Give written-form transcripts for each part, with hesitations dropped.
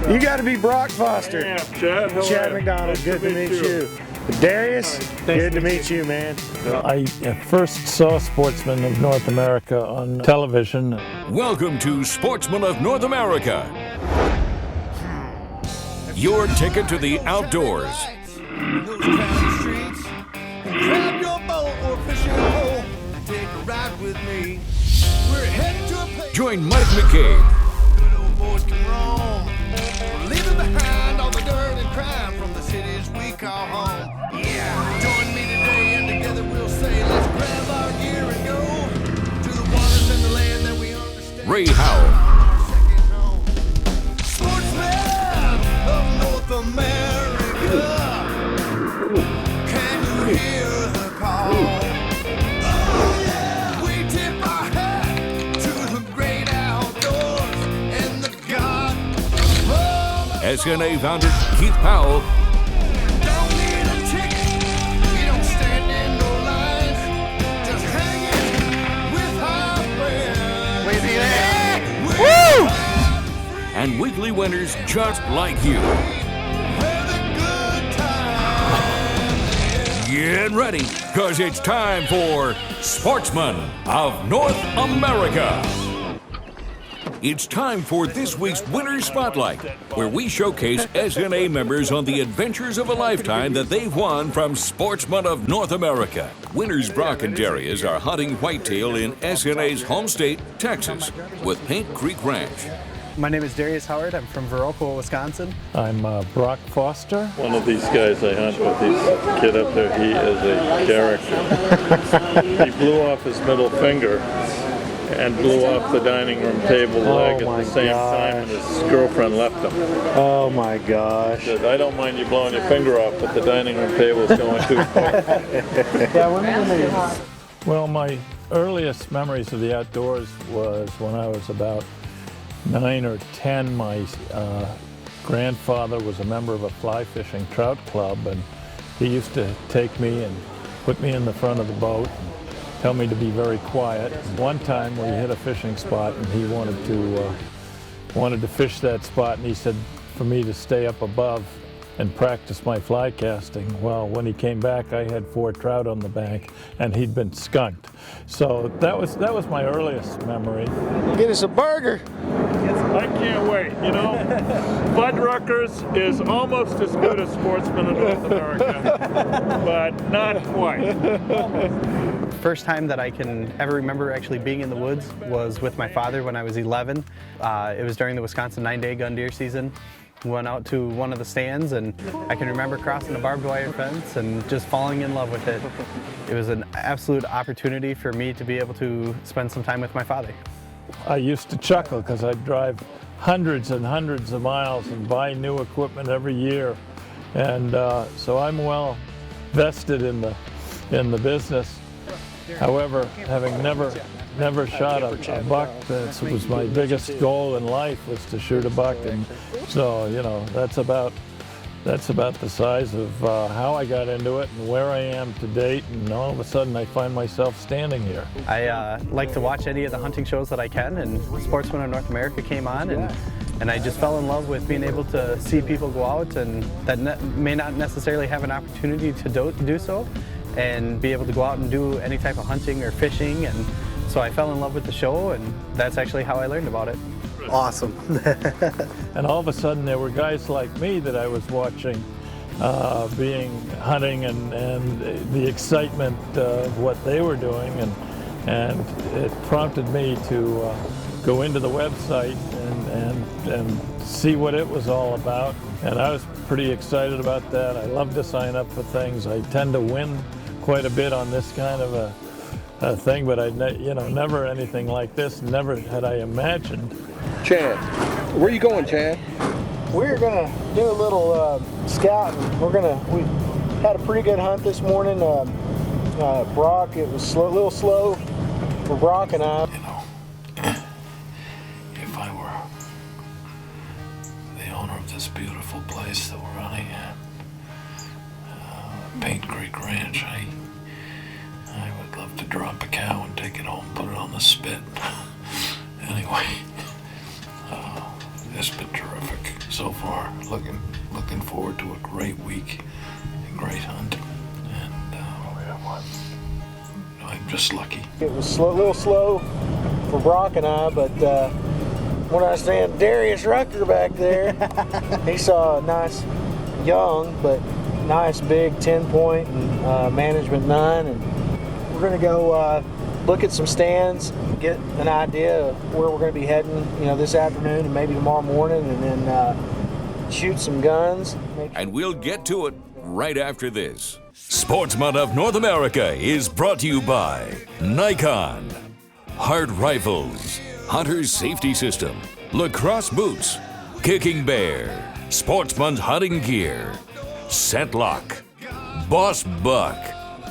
You got to be Brock Foster. Yeah, Chad. Hello. Chad McDonald, good to meet you. Darius, good to meet you, man. I first saw Sportsman of North America on television. Welcome to Sportsman of North America. Your ticket to the outdoors. Grab your boat or fishing pole and take a ride with me. We're heading to a place. Join Mike McCabe. Good old boys can roam. We're leaving behind all the dirt and crime from the cities we call home. Yeah, join me today and together we'll say, let's grab our gear and go to the waters and the land that we understand. Ray Howell. Second home. Sportsman of North America. Can you hear the call? Oh yeah! We tip our hat to the great outdoors and the God of all. SNA founder Keith Powell. Don't need a ticket. We don't stand in no lines. Just hanging with our friends. Wait, see that? Woo! And weekly winners just like you. Where the good times. Get ready, because it's time for Sportsman of North America. It's time for this week's Winner's Spotlight, where we showcase SNA members on the adventures of a lifetime that they've won from Sportsman of North America. Winners Brock and Darius are hunting whitetail in SNA's home state, Texas, with Paint Creek Ranch. My name is Darius Howard. I'm from Viroqua, Wisconsin. I'm Brock Foster. One of these guys I hunt with, he's a kid up there, he is a character. He blew off his middle finger and blew off the dining room table leg at my the same time, and his girlfriend left him. Oh my gosh. Said, I don't mind you blowing your finger off, but the dining room table is going too far. Well, my earliest memories of the outdoors was when I was about 9 or 10. My grandfather was a member of a fly fishing trout club, and he used to take me and put me in the front of the boat and tell me to be very quiet. One time we hit a fishing spot and he wanted to fish that spot, and he said for me to stay up above and practice my fly casting. Well, when he came back, I had 4 trout on the bank and he'd been skunked. So that was my earliest memory. Get us a burger. I can't wait, you know. Fuddruckers is almost as good as Sportsman of North America, but not quite. First time that I can ever remember actually being in the woods was with my father when I was 11. It was during the Wisconsin 9-day gun deer season. We went out to one of the stands, and I can remember crossing a barbed wire fence and just falling in love with it. It was an absolute opportunity for me to be able to spend some time with my father. I used to chuckle because I'd drive hundreds and hundreds of miles and buy new equipment every year. And so I'm well vested in the business. However, having never shot a buck, that was my biggest goal in life, was to shoot a buck. And so, you know, that's about the size of how I got into it and where I am to date, and all of a sudden I find myself standing here. I like to watch any of the hunting shows that I can, and Sportsman of North America came on, and I just fell in love with being able to see people go out and that may not necessarily have an opportunity to do so, and be able to go out and do any type of hunting or fishing. And so I fell in love with the show, and that's actually how I learned about it. Awesome. And all of a sudden there were guys like me that I was watching hunting and the excitement of what they were doing, and it prompted me to go into the website and see what it was all about. And I was pretty excited about that. I love to sign up for things. I tend to win quite a bit on this kind of a thing, but never anything like this. Never had I imagined. Chad, where are you going, Chad? We're gonna do a little scouting. We had a pretty good hunt this morning. Brock, it was a little slow for Brock and I. You know, if I were the owner of this beautiful place that we're running at, Paint Creek Ranch, I would love to drop a cow and take it home, put it on the spit. Anyway, it's been terrific. so far. Looking forward to a great week, a great hunt, and I'm just lucky. It was a little slow for Brock and I, but when I stand Darius Rucker back there, he saw a nice young but nice big 10-point and management 9, and we're gonna go look at some stands, get an idea of where we're gonna be heading, this afternoon and maybe tomorrow morning, and then shoot some guns. And we'll get to it right after this. Sportsman of North America is brought to you by Nikon, Hard Rifles, Hunter's Safety System, Lacrosse Boots, Kicking Bear, Sportsman's Hunting Gear, Scentlock, Boss Buck,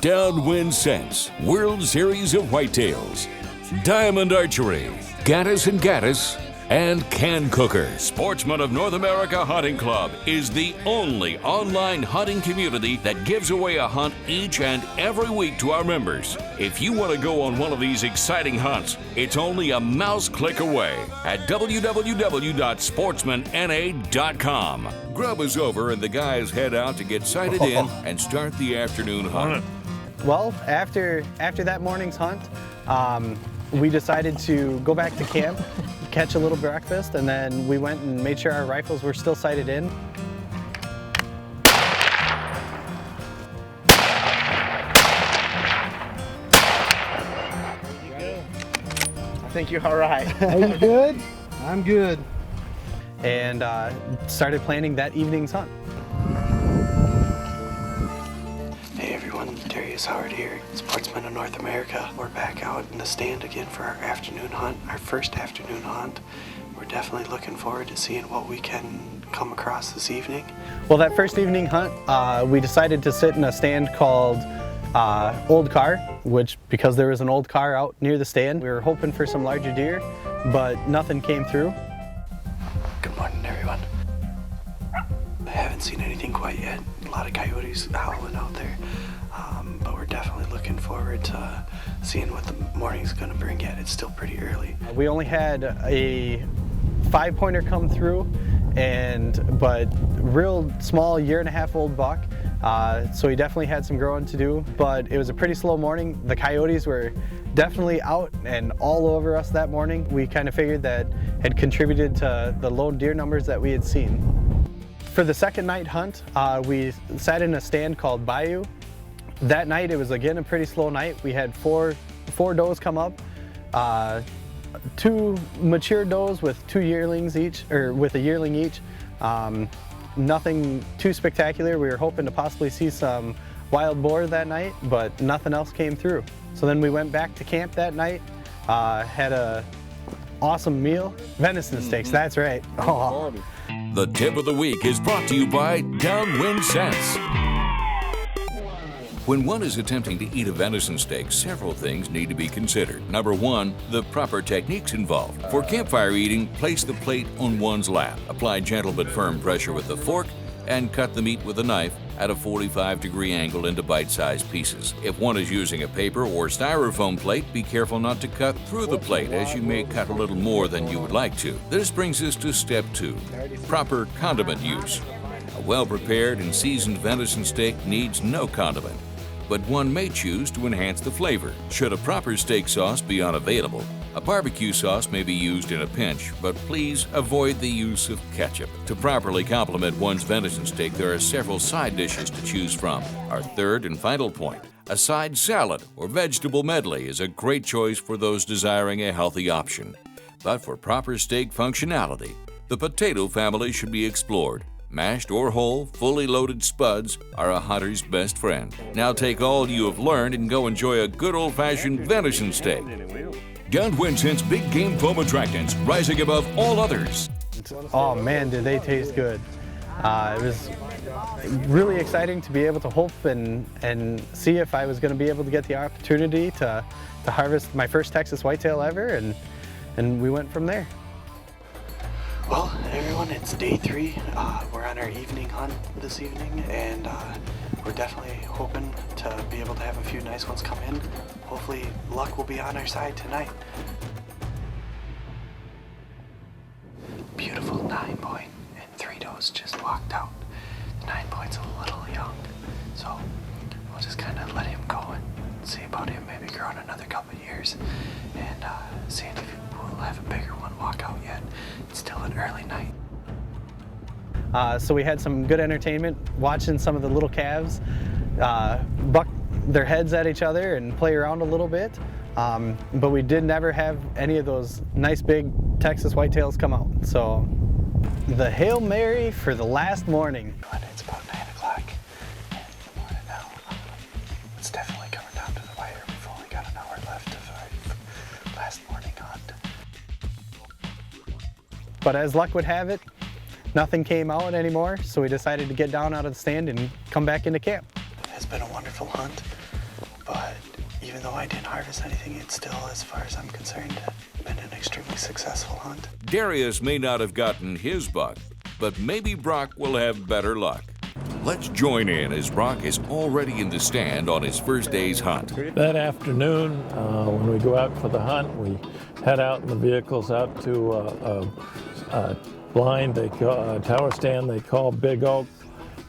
Downwind Scents, World Series of Whitetails, Diamond Archery, Gaddis and Gaddis, and Can Cooker. Sportsman of North America Hunting Club is the only online hunting community that gives away a hunt each and every week to our members. If you want to go on one of these exciting hunts, it's only a mouse click away at www.sportsmanna.com. Grub is over and the guys head out to get sighted in and start the afternoon hunt. Well, after that morning's hunt, we decided to go back to camp, catch a little breakfast, and then we went and made sure our rifles were still sighted in. I think you're all right. Are you good? I'm good. And started planning that evening's hunt. Hey everyone, Darius Howard here, Sportsman of North America. We're back out in the stand again for our afternoon hunt, our first afternoon hunt. We're definitely looking forward to seeing what we can come across this evening. Well, that first evening hunt, we decided to sit in a stand called Old Car, which, because there was an old car out near the stand, we were hoping for some larger deer, but nothing came through. Good morning everyone. I haven't seen anything quite yet. A lot of coyotes howling out there, but we're definitely looking forward to seeing what the morning's gonna bring yet. It's still pretty early. We only had a 5-pointer come through, but real small 1.5-year-old buck. So he definitely had some growing to do, but it was a pretty slow morning. The coyotes were definitely out and all over us that morning. We kind of figured that had contributed to the low deer numbers that we had seen. For the second night hunt, we sat in a stand called Bayou. That night, it was again a pretty slow night. We had four does come up, 2 mature does with 2 yearlings each, or with a yearling each. Nothing too spectacular. We were hoping to possibly see some wild boar that night, but nothing else came through. So then we went back to camp that night, had a awesome meal. Venison steaks, that's right. Oh. The tip of the week is brought to you by Downwind Scents. When one is attempting to eat a venison steak, several things need to be considered. Number 1, the proper techniques involved. For campfire eating, place the plate on one's lap. Apply gentle but firm pressure with the fork and cut the meat with a knife at a 45-degree angle into bite-sized pieces. If one is using a paper or styrofoam plate, be careful not to cut through the plate, as you may cut a little more than you would like to. This brings us to step 2, proper condiment use. A well-prepared and seasoned venison steak needs no condiment, but one may choose to enhance the flavor. Should a proper steak sauce be unavailable, a barbecue sauce may be used in a pinch, but please avoid the use of ketchup. To properly complement one's venison steak, there are several side dishes to choose from. Our third and final point, a side salad or vegetable medley is a great choice for those desiring a healthy option. But for proper steak functionality, the potato family should be explored. Mashed or whole, fully loaded spuds are a hunter's best friend. Now take all you have learned and go enjoy a good old-fashioned venison steak. Downwind Scents Big Game Foam Attractants, rising above all others. Oh man, did they taste good. It was really exciting to be able to hope and see if I was going to be able to get the opportunity to harvest my first Texas whitetail ever, and we went from there. Well, everyone, it's day 3. We're on our evening hunt this evening, and we're definitely hoping to be able to have a few nice ones come in. Hopefully, luck will be on our side tonight. Beautiful 9-point and 3 does just walked out. The 9 point's a little young, so we'll just kind of let him go and see about him maybe growing another couple of years and seeing if we'll have a bigger one walk out yet. It's still an early night. So we had some good entertainment watching some of the little calves buck their heads at each other and play around a little bit. But we did never have any of those nice big Texas whitetails come out. So the Hail Mary for the last morning. It's about 9 o'clock in the morning now. It's definitely coming down to the wire. We've only got an hour left of our last morning hunt. But as luck would have it, nothing came out anymore, so we decided to get down out of the stand and come back into camp. It has been a wonderful hunt, but even though I didn't harvest anything, it's still, as far as I'm concerned, been an extremely successful hunt. Darius may not have gotten his buck, but maybe Brock will have better luck. Let's join in as Brock is already in the stand on his first day's hunt. That afternoon, when we go out for the hunt, we head out in the vehicles out to a blind, a tower stand they call Big Oak,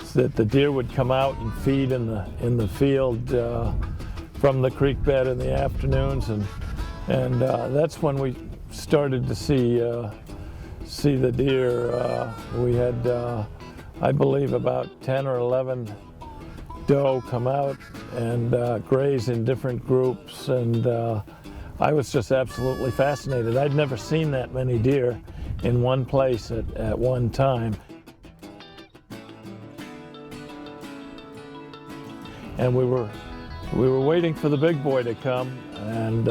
so that the deer would come out and feed in the field from the creek bed in the afternoons, and that's when we started to see the deer. We had, I believe, about 10 or 11 doe come out and graze in different groups, and I was just absolutely fascinated. I'd never seen that many deer in one place at one time. And we were waiting for the big boy to come, and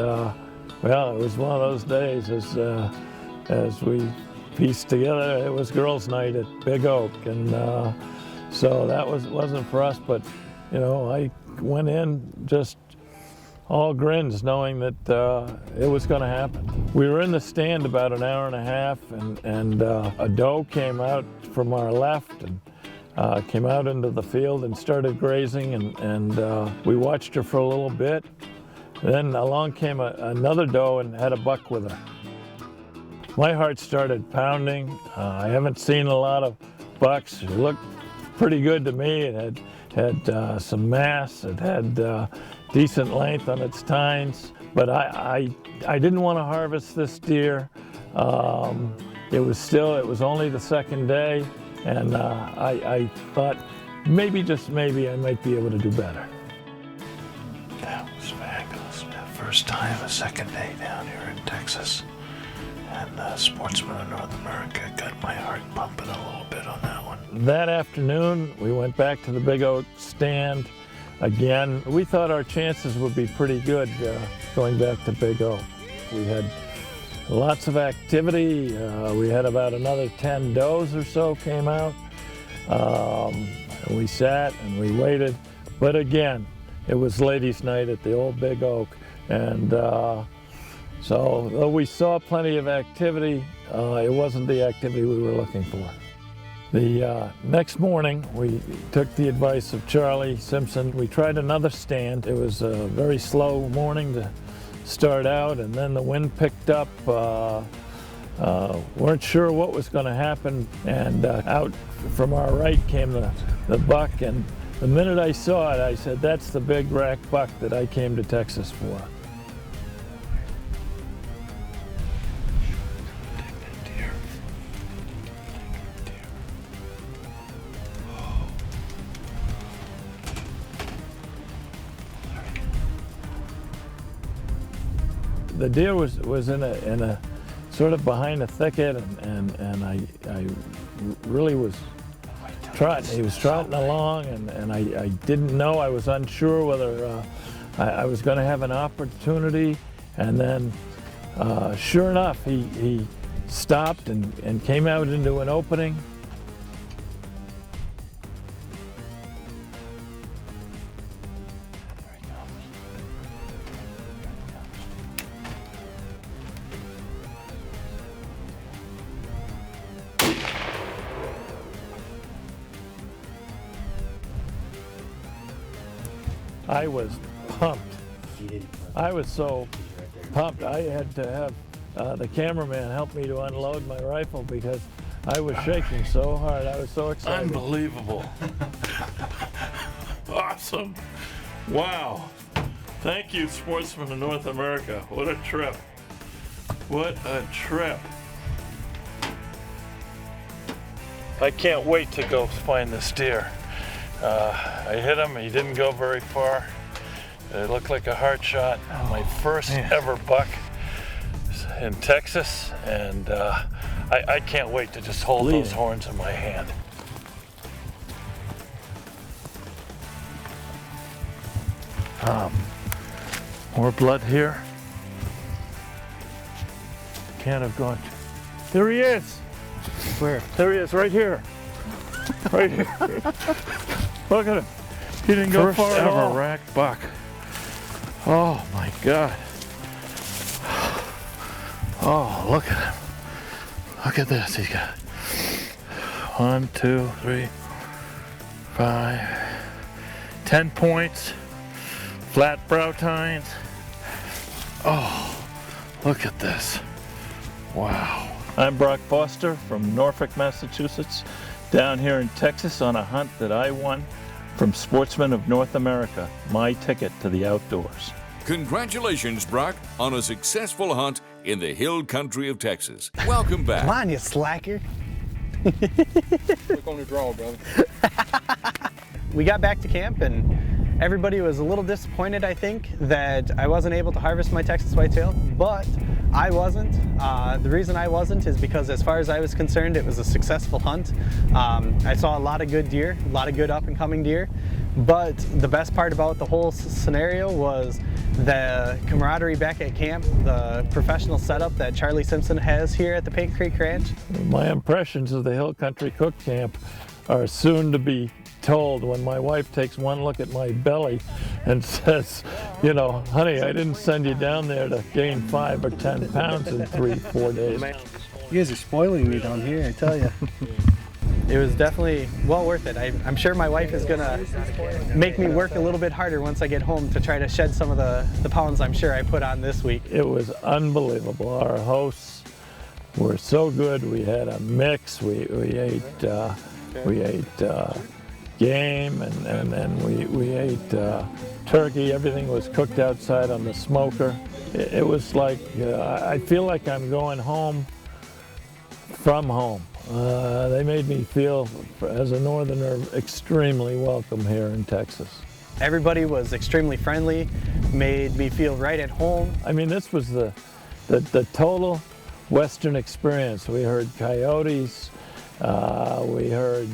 well, it was one of those days as we pieced together. It was girls' night at Big Oak, and so that wasn't for us. But you know, I went in just all grins, knowing that it was going to happen. We were in the stand about an hour and a half, and a doe came out from our left and came out into the field and started grazing, and we watched her for a little bit. Then along came another doe and had a buck with her. My heart started pounding. I haven't seen a lot of bucks. It looked pretty good to me. It had some mass. It had decent length on its tines. But I didn't want to harvest this deer. It was only the second day, and I thought maybe, just maybe, I might be able to do better. That was fabulous. First time, a second day down here in Texas. And Sportsman of North America got my heart pumping a little bit on that one. That afternoon, we went back to the Big Oak stand again. We thought our chances would be pretty good going back to Big Oak. We had lots of activity. We had about another 10 does or so came out. And we sat and we waited. But again, it was ladies' night at the old Big Oak. And so though we saw plenty of activity, it wasn't the activity we were looking for. The next morning, we took the advice of Charlie Simpson. We tried another stand. It was a very slow morning to start out, and then the wind picked up. Weren't sure what was going to happen, and out from our right came the buck, and the minute I saw it, I said, that's the big rack buck that I came to Texas for. The deer was in a sort of behind a thicket, and I really was trotting. He was trotting along, and I didn't know. I was unsure whether I was going to have an opportunity. And then, sure enough, he stopped and came out into an opening. I was pumped. I was so pumped. I had to have the cameraman help me to unload my rifle because I was shaking so hard. I was so excited. Unbelievable. Awesome. Wow. Thank you, Sportsman of North America. What a trip. What a trip. I can't wait to go find this deer. I hit him, he didn't go very far. It looked like a hard shot. My first ever buck in Texas, and I can't wait to just hold those horns in my hand. More blood here. Can't have gone. There he is. Where? There he is, right here. Right here. Look at him. He didn't go far at all. First ever rack buck. Oh my God. Oh, look at him. Look at this. He's got 1, 2, 3, 5, 10 points, flat brow tines. Oh, look at this. Wow. I'm Brock Foster from Norfolk, Massachusetts, down here in Texas on a hunt that I won from Sportsman of North America, my ticket to the outdoors. Congratulations, Brock, on a successful hunt in the hill country of Texas. Welcome back. Come on, you slacker. Click on the draw, brother. We got back to camp and everybody was a little disappointed, I think, that I wasn't able to harvest my Texas whitetail, but I wasn't. The reason I wasn't is because as far as I was concerned, it was a successful hunt. I saw a lot of good deer, a lot of good up and coming deer, but the best part about the whole scenario was the camaraderie back at camp, the professional setup that Charlie Simpson has here at the Paint Creek Ranch. My impressions of the Hill Country Cook Camp are soon to be told when my wife takes one look at my belly and says, you know, honey, I didn't send you down there to gain 5 or 10 pounds in 3-4 days. You guys are spoiling me down here, I tell you. It was definitely well worth it. I'm sure my wife is gonna make me work a little bit harder once I get home to try to shed some of the pounds I'm sure I put on this week. It was unbelievable. Our hosts were so good. We had a mix. We ate game and then we ate turkey. Everything was cooked outside on the smoker. It was like I feel like I'm going home from home. They made me feel, as a northerner, extremely welcome here in Texas. Everybody was extremely friendly, made me feel right at home. I mean, this was the total Western experience. We heard coyotes, we heard,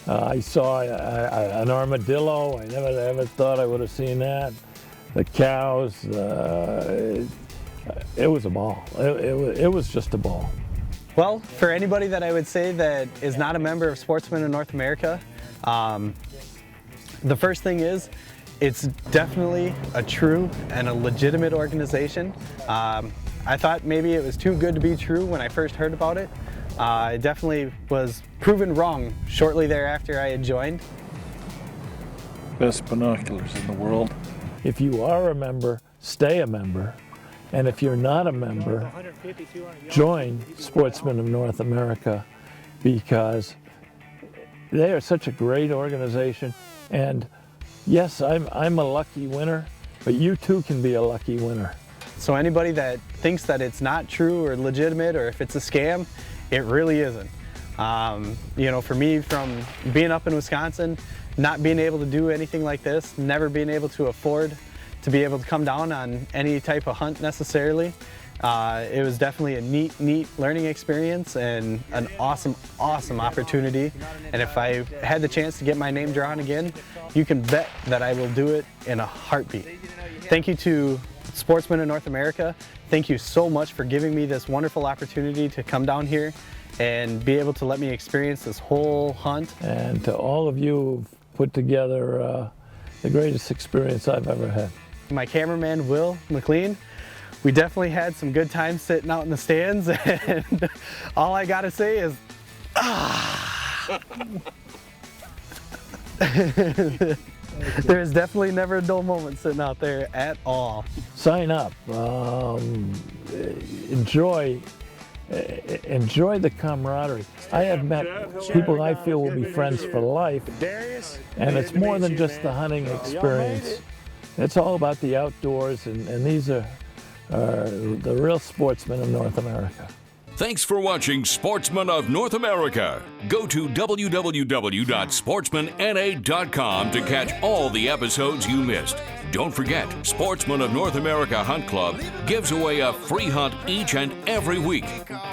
I saw an armadillo. I never ever thought I would have seen that. The cows, it was a ball. It was just a ball. Well, for anybody that I would say that is not a member of Sportsmen of North America, the first thing is, it's definitely a true and a legitimate organization. I thought maybe it was too good to be true when I first heard about it. I definitely was proven wrong shortly thereafter I had joined. Best binoculars in the world. If you are a member, stay a member. And if you're not a member, join Sportsmen of North America, because they are such a great organization. And yes, I'm a lucky winner, but you too can be a lucky winner. So anybody that thinks that it's not true or legitimate, or if it's a scam, it really isn't. You know, for me, from being up in Wisconsin, not being able to do anything like this, never being able to afford to be able to come down on any type of hunt necessarily, it was definitely a neat learning experience and an awesome opportunity. And if I had the chance to get my name drawn again, you can bet that I will do it in a heartbeat. Thank you to Sportsmen of North America. Thank you so much for giving me this wonderful opportunity to come down here and be able to let me experience this whole hunt. And to all of you who've put together the greatest experience I've ever had. My cameraman, Will McLean, we definitely had some good times sitting out in the stands, and all I gotta say is, there's definitely never a dull moment sitting out there at all. Sign up, enjoy enjoy the camaraderie. I have met people I feel will be friends for life, and it's more than just the hunting experience. It's all about the outdoors, and these are the real sportsmen of North America. Thanks for watching Sportsman of North America. Go to www.sportsmanna.com to catch all the episodes you missed. Don't forget, Sportsman of North America Hunt Club gives away a free hunt each and every week.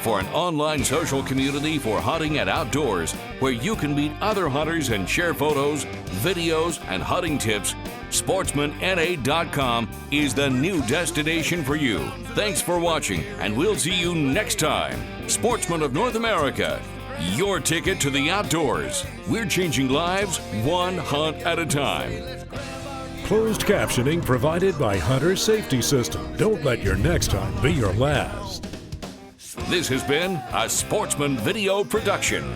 For an online social community for hunting and outdoors, where you can meet other hunters and share photos, videos, and hunting tips, SportsmanNA.com is the new destination for you. Thanks for watching, and we'll see you next time. Sportsman of North America, your ticket to the outdoors. We're changing lives one hunt at a time. Closed captioning provided by Hunter Safety System. Don't let your next hunt be your last. This has been a Sportsman Video production.